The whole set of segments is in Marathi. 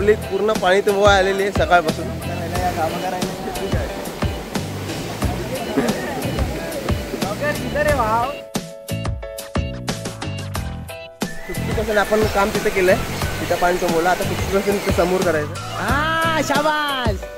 पब्लिक पूर्ण पाणी तुंबवा आलेली आहे सकाळपासून. 50% आपण काम तिथे केलंय, तिथं पाणी तुंबवलं. आता 50% तिथे समोर करायचं. शाबास.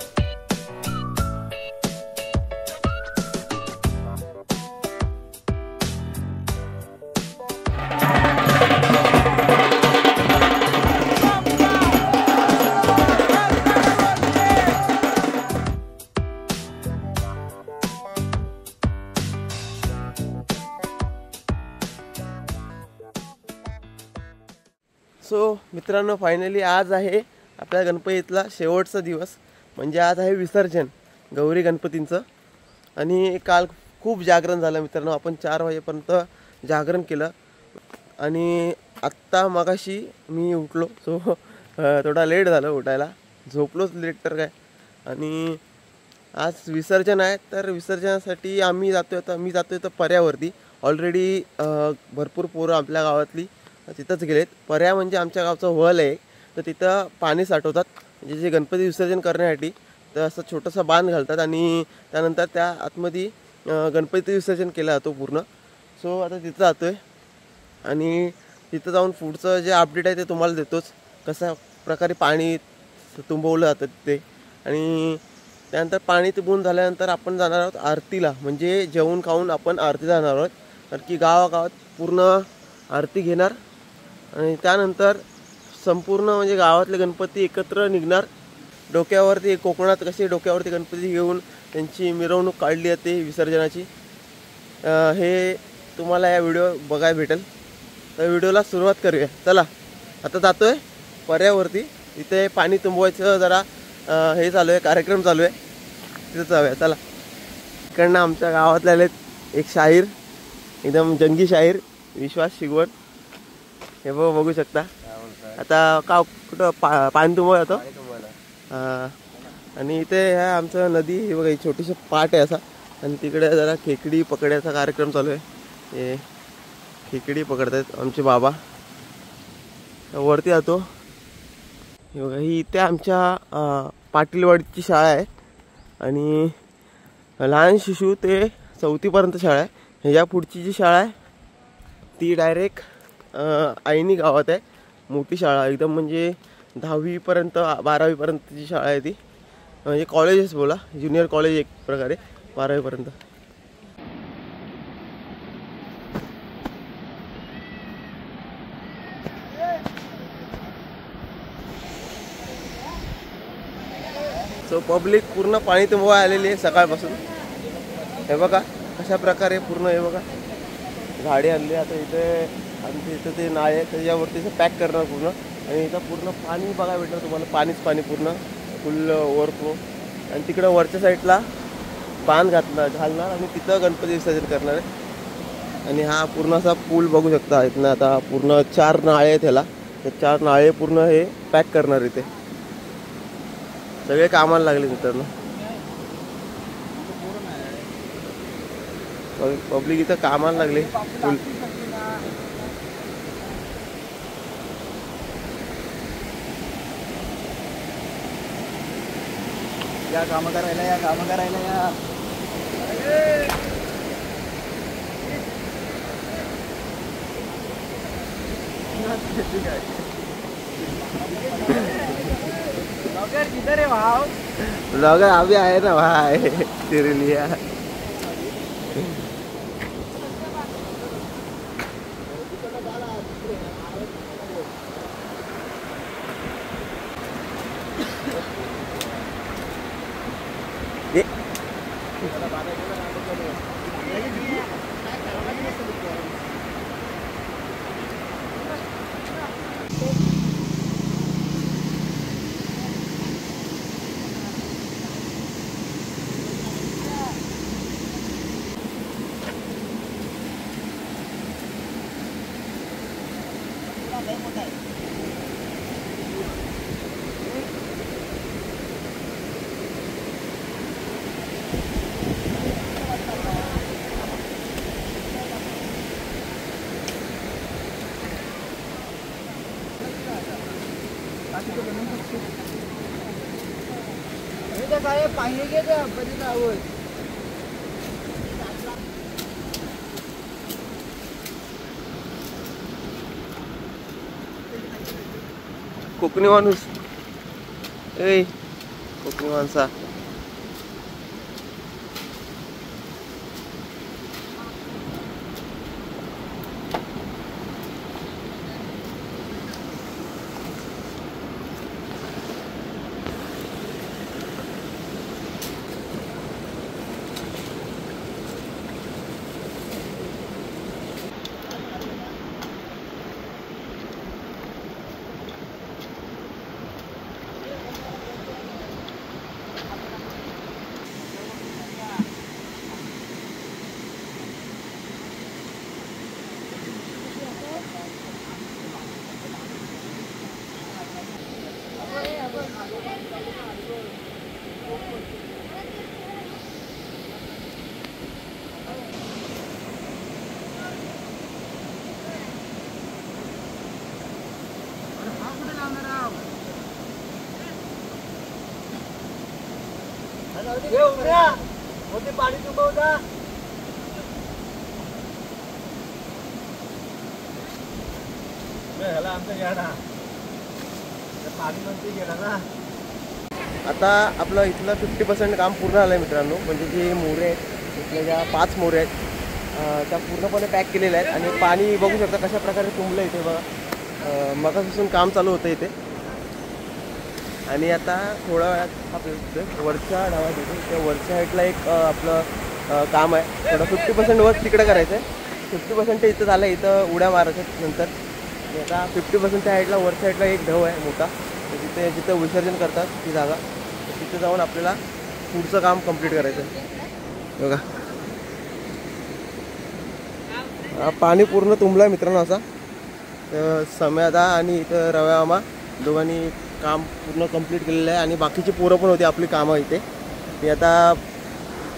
सो मित्रांनो, फायनली आज आहे आपल्या गणपतीतला शेवटचा दिवस. म्हणजे आज आहे विसर्जन गौरी गणपतींचं. आणि काल खूप जागरण झालं मित्रांनो. आपण 4 वाजेपर्यंत जागरण केलं. आणि आत्ता मगाशी मी उठलो. सो थोडा लेट झालं उठायला, झोपलोच लेट तर काय. आणि आज विसर्जन आहे, तर विसर्जनासाठी आम्ही जातो. आता मी जातो तर पर्यावरती. ऑलरेडी भरपूर पोरं आपल्या गावातली तिथंच गेलेत. पर्या म्हणजे आमच्या गावचं वल आहे, तर तिथं पाणी साठवतात. म्हणजे जे गणपती विसर्जन करण्यासाठी तर असं छोटंसं बांध घालतात आणि त्यानंतर त्या आतमध्ये गणपती विसर्जन केलं जातो पूर्ण. सो आता तिथं जातो आहे आणि तिथं जाऊन पुढचं जे अपडेट आहे ते तुम्हाला देतोच. कशा प्रकारे पाणी तुंबवलं जातं तिथे. आणि त्यानंतर पाणी तुंबवून झाल्यानंतर आपण जाणार आहोत आरतीला. म्हणजे जेवून खाऊन आपण आरती जाणार आहोत. कारण की गावागावात पूर्ण आरती घेणार आणि त्यानंतर संपूर्ण म्हणजे गावातले गणपती एकत्र निघणार. डोक्यावरती कोकणात कसे डोक्यावरती गणपती घेऊन त्यांची मिरवणूक काढली जाते विसर्जनाची, हे तुम्हाला या व्हिडिओ बघायला भेटेल. तर व्हिडिओला सुरुवात करूया. चला आता जातो आहे पर्यावरती. इथे पाणी तुंबवायचं जरा हे चालू आहे, कार्यक्रम चालू आहे, तिथं जाऊया. चला. इकडनं आमच्या गावातले आलेत एक शाहीर, एकदम जंगी शाहीर, विश्वास शिगवण. हे बघू शकता. आता का कुठं पाणी तुंबवा जातो. आणि इथे ह्या आमचं नदी, हे बघा, छोटीशी पाट आहे असा. आणि तिकडे जरा खेकडी पकडायचा कार्यक्रम चालू आहे. हे खेकडी पकडतात आमचे बाबा. वरती जातो. हे बघा, ही इथे आमच्या पाटीलवाडीची शाळा आहे. आणि लहान शिशु ते 4थीपर्यंत शाळा आहे. ह्याच्या पुढची जी शाळा आहे ती डायरेक्ट आईनी गावात आहे. मोठी शाळा एकदम, म्हणजे 10वीपर्यंत 12वीपर्यंतची शाळा आहे ती. म्हणजे कॉलेजेस बोला, ज्युनियर कॉलेज एक प्रकारे 12वीपर्यंत. सो पब्लिक पूर्ण पाणी तुंबवा आलेली आहे सकाळपासून. हे बघा कशा प्रकारे पूर्ण, हे बघा गाडी आणली. आता इथे आमच्या इथं ते नाळे आहे, त्याच्यावरती असं पॅक करणार पूर्ण. आणि इथं पूर्ण पाणी बघायला भेटणार तुम्हाला. पाणीच पाणी पूर्ण फुल ओव्हरफ्लो. आणि तिकडं वरच्या साईडला बांध घालणार आणि तिथं गणपती विसर्जन करणार आहे. आणि हा पूर्ण असा पूल बघू शकता. इथनं आता पूर्ण 4 नाळे आहेत ह्याला. ते 4 नाळे पूर्ण हे पॅक करणार. इथे सगळे कामाला लागले मित्रांनो. पब्लिक इथं कामाला लागले फुल. या काम करायला या. किधर है भाव? ब्लॉगर अभी आए ना भाई तेरे लिए. साहेब पाणी घे ते गणपतीत आहोत. कोकणी माणूस ए कोकणी माणसा पाणी तुंबवता आमचं घ्या ना पाणी म्हणते गेला ना. आता आपलं इथलं 50% काम पूर्ण झालं आहे मित्रांनो. म्हणजे जे मोरे आहेत इथल्या ज्या 5 मोरे आहेत त्या पूर्णपणे पॅक केलेल्या आहेत आणि पाणी बघू शकता कशा प्रकारे तुंबलं इथे बघा. मगापासून काम चालू होतं इथे आणि आता थोड्या वेळात आपल्या वरच्या डावात येतो त्या वरच्या साईडला एक आपलं काम आहे. थोडं 50% वर तिकडे करायचं आहे. 50% इथं झालं इथं उड्या मारायच्या नंतर. आणि आता 50% त्या साईडला वरच्या साईडला एक ढव आहे मोठा तिथे जिथं विसर्जन करतात ती जागा तिथे जाऊन आपल्याला पुढचं काम कंप्लीट करायचं आहे. बघा पाणी पूर्ण तुंबलं आहे मित्रांनो. असा तर सम्यादा आणि इथं रव्या मामा दोघांनी काम पूर्ण कंप्लीट केलेलं आहे आणि बाकीची पोरं पण होती आपली कामं इथे. ती आता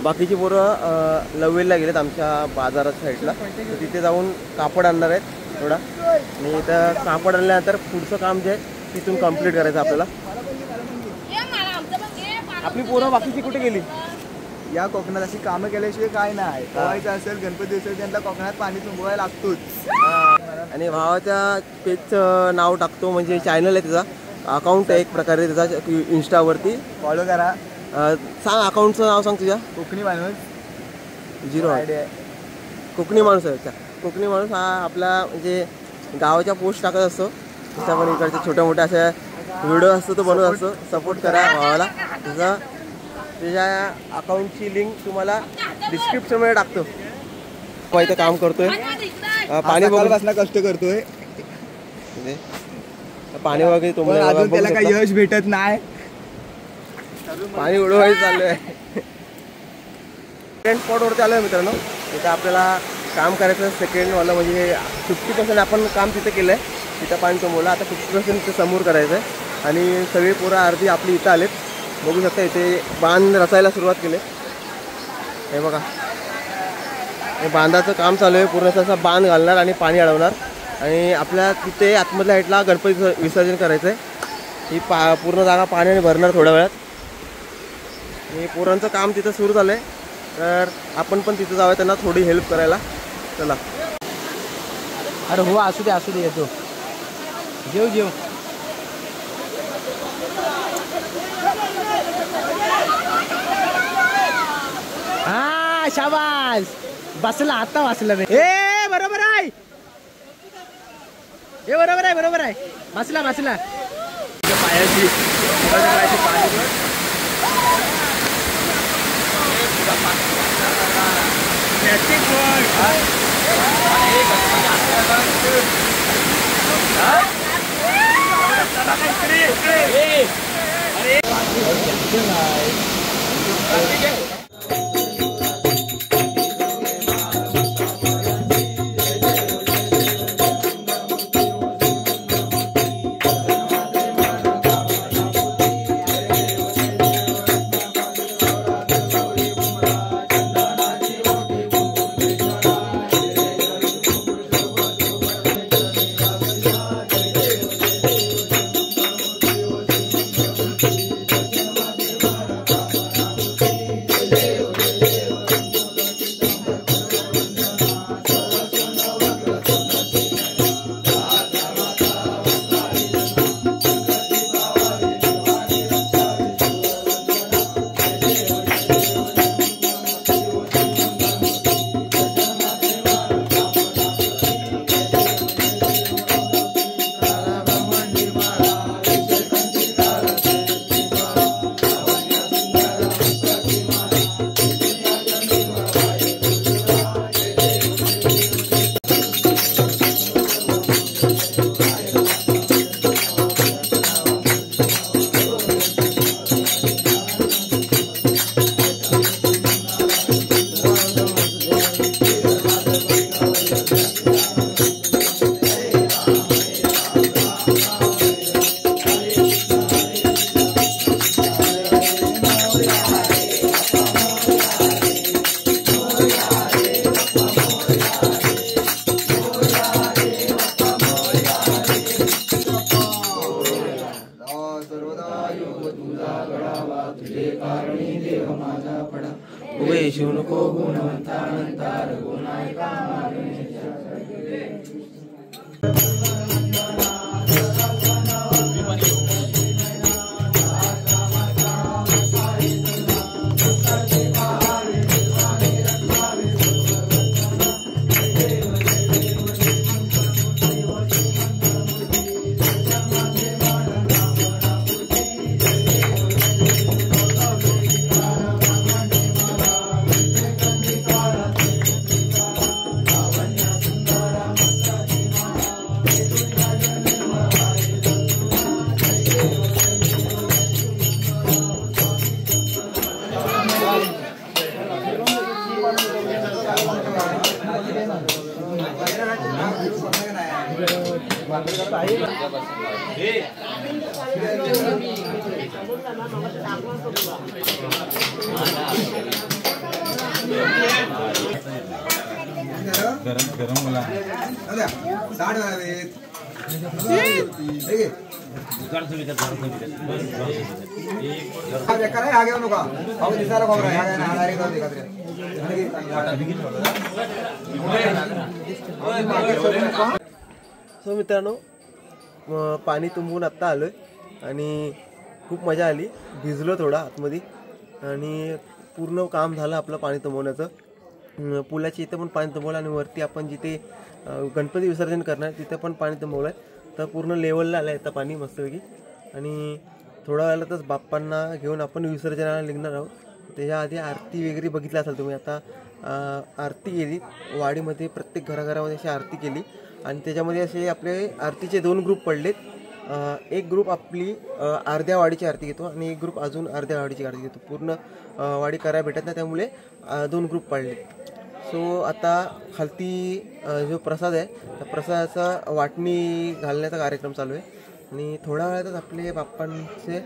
बाकीची पोरं लवेलला गेलेत आमच्या बाजारात साईडला तर तिथे जाऊन कापड आणणार आहेत थोडा आणि इथं कापड आणल्यानंतर पुढचं काम जे आहे तिथून कंप्लीट करायचं आपल्याला. आपली पोरं बाकीची कुठे गेली? या कोकणात अशी कामं केल्याशिवाय काय नाही. पोहायचं असेल गणपती विसर्जनला कोकणात पाणी तुंबवायला लागतोच. आणि भावाच्या पेजचं नाव टाकतो म्हणजे चॅनल आहे त्याचा अकाउंट आहे एक प्रकारे त्याचा इंस्टावरती फॉलो करा. सांग अकाउंटचं नाव सांग तुझ्या. कोकणी माणूस 0 आयडिया कोकणी माणूस आहे. अच्छा कोकणी माणूस हा आपला म्हणजे गावाच्या पोस्ट टाकत असतो. त्याच्या पण इकडच्या छोट्या मोठ्या अशा व्हिडिओ असतो तो बनवत असतो. सपोर्ट करा भावाला. त्याच्या अकाउंटची लिंक तुम्हाला डिस्क्रिप्शनमध्ये टाकतो. मग इथं काम करतोय पाणी बघायला कष्ट करतोय. पाणी वगैरे तुम्हाला त्याला काही यश भेटत नाही. पाणी उडवायचं चालू आहे. सेकंड स्पॉटवरती आलो आहे मित्रांनो. इथं आपल्याला काम करायचं सेकंडवालं म्हणजे 50% आपण काम तिथं केलं आहे. तिथं पाणी तुंबवलं. आता 50% ते समोर करायचं आहे आणि सगळी पोरं अर्धी आपली इथं आलेत. बघू शकता इथे बांध रचायला सुरुवात केली. हे बघा हे बांधाचं काम चालू आहे. पूर्ण असा बांध घालणार आणि पाणी अडवणार आणि आपल्या तिथे आतमधल्या साईडला गणपती विसर्जन करायचं आहे. ही पूर्ण जागा पाण्याने भरणार थोड्या वेळात. आणि पोरांचं काम तिथं सुरू झालं आहे तर आपण पण तिथं जाऊया त्यांना थोडी हेल्प करायला. चला. अरे हो असू दे येतो. जेव हा शाबास बसला आता वाचला नाही. ए बरोबर आहे. हे बरोबर आहे बसला पायाची पाणी सर्वदा योग तुझा घडावा, तुझे कारणी देव माझा पडा. उभे शिव नको गुणवंता नंतर गुणायका मागण्याच्या गरम मला साठ घेऊ नका दिसायला खबर सो मित्रांनो, पाणी तुंबून आत्ता आलोय आणि खूप मजा आली. भिजलो थोडा आतमध्ये आणि पूर्ण काम झालं आपलं पाणी तुंबवण्याचं. पुलाच्या इथं पण पाणी तुंबवलं आणि वरती आपण जिथे गणपती विसर्जन करणार तिथे पण पाणी तुंबवलं आहे. तर पूर्ण लेवलला आलं आहे आता पाणी मस्तपैकी. आणि थोड्या वेळातच बाप्पांना घेऊन आपण विसर्जनाला निघणार आहोत. त्याच्या आधी आरती वगैरे बघितलं असाल तुम्ही. आता आरती केली वाडीमध्ये, प्रत्येक घराघरामध्ये अशी आरती केली आणि त्याच्यामध्ये असे आपले आरतीचे 2 ग्रुप पडलेत. एक ग्रुप आपली अर्ध्या वाडीची आरती घेतो आणि एक ग्रुप अजून अर्ध्या वाडीची आरती घेतो. पूर्ण वाडी करायला भेटत नाही, त्यामुळे 2 ग्रुप पडले. सो आता खालती जो प्रसाद आहे त्या प्रसादाचा वाटणी घालण्याचा कार्यक्रम चालू आहे आणि थोड्या वेळातच आपले बाप्पांचे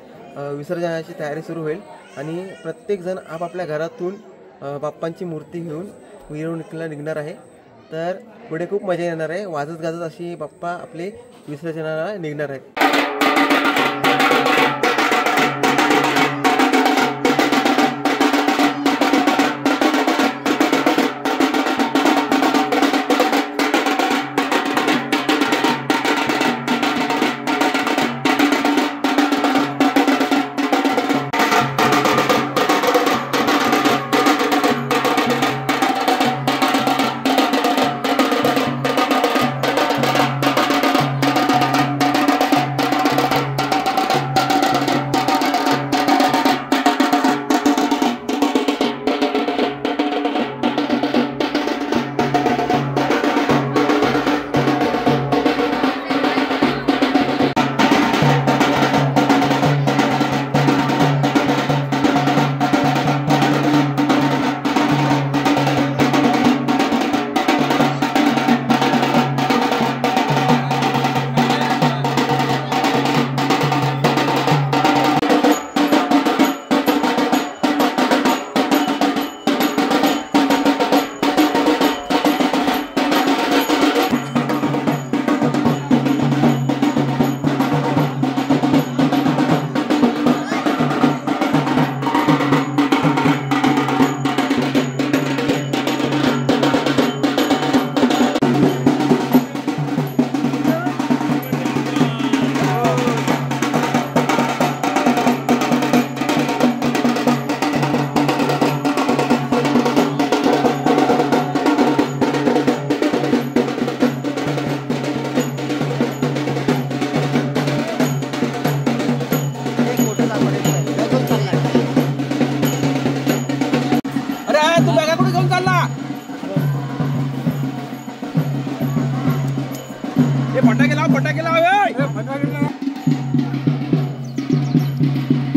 विसर्जनाची तयारी सुरू होईल आणि प्रत्येकजण आपापल्या घरातून बाप्पांची मूर्ती घेऊन मिरवणुकीला निघणार आहे. तर पुढे खूप मजा येणार आहे. वाजत गाजत अशी बाप्पा आपले विसर्जनाला निघणार आहेत.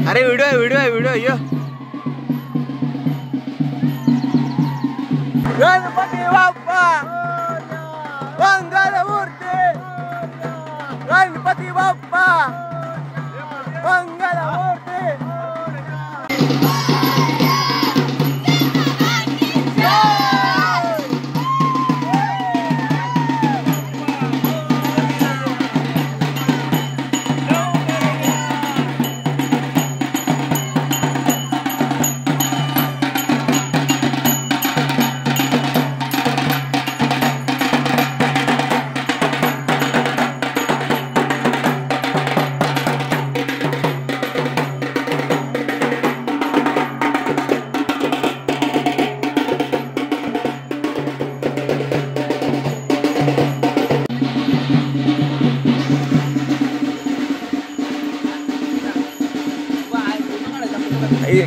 अरे व्हिडिओ यो गणपती बाप्पा मंगल मूर्ती, गणपती बाप्पा मंगल मूर्ती.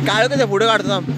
काढ त्याच्या पुढे काढतो थांब.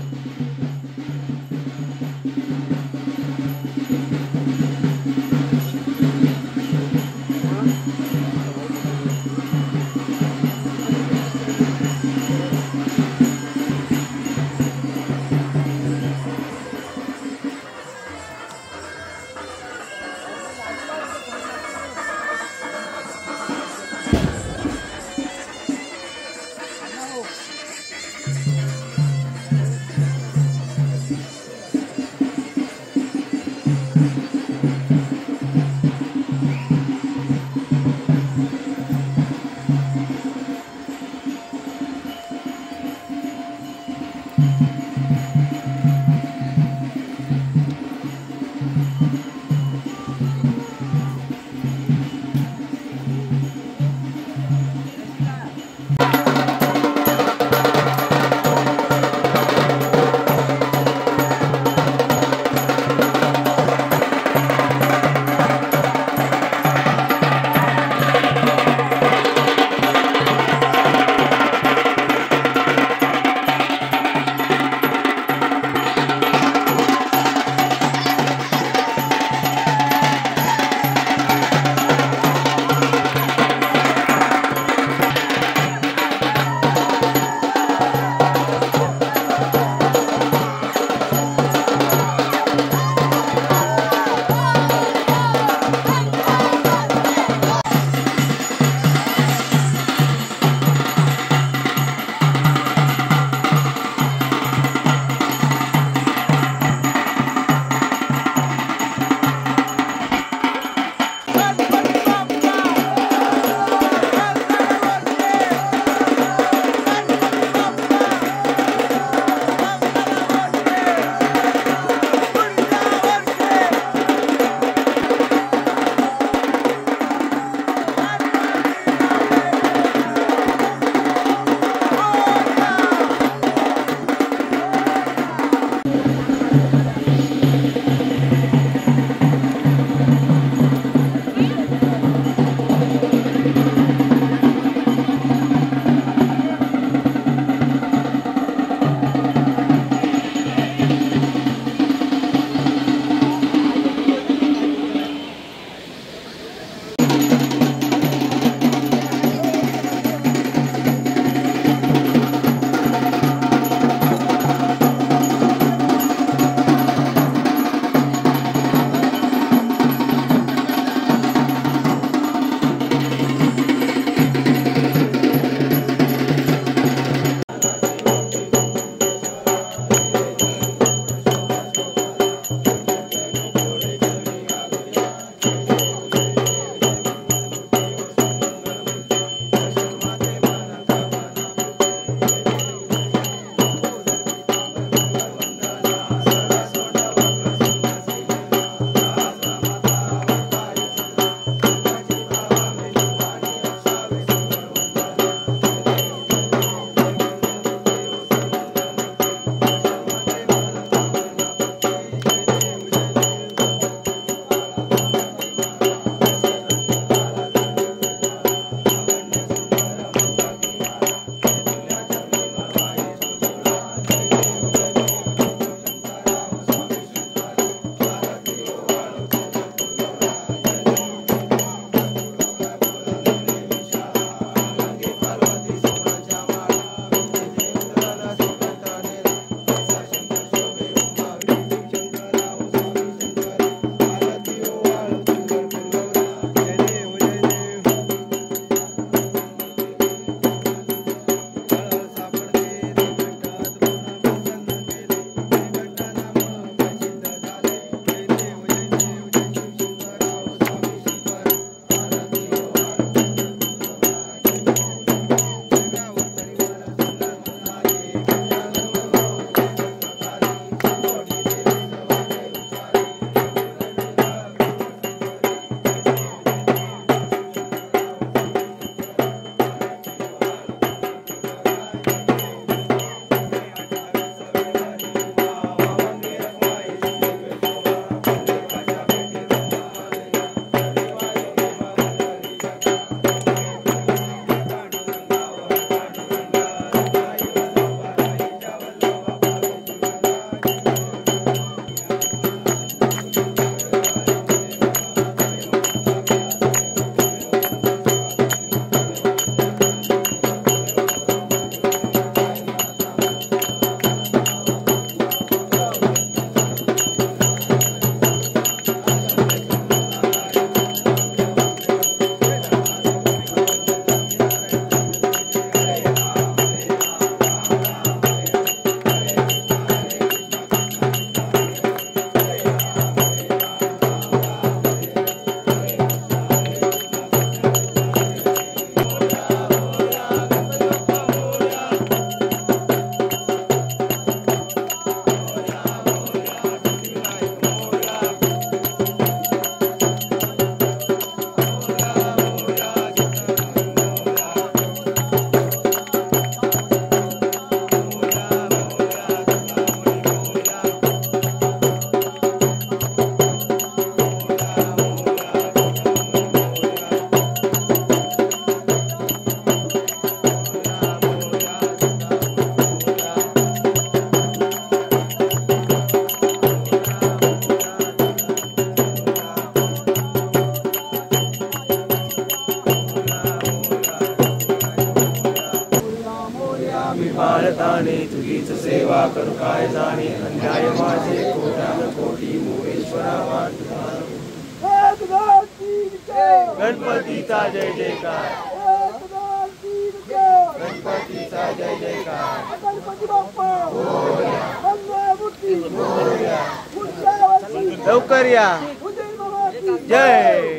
बाळताने तुझीच सेवा करू काय जाणे अन्याय माझे कोट्यान कोटी मोरेश्वरा गणपतीचा जय जयकार गणपतीचा जय जयकार लवकर या जय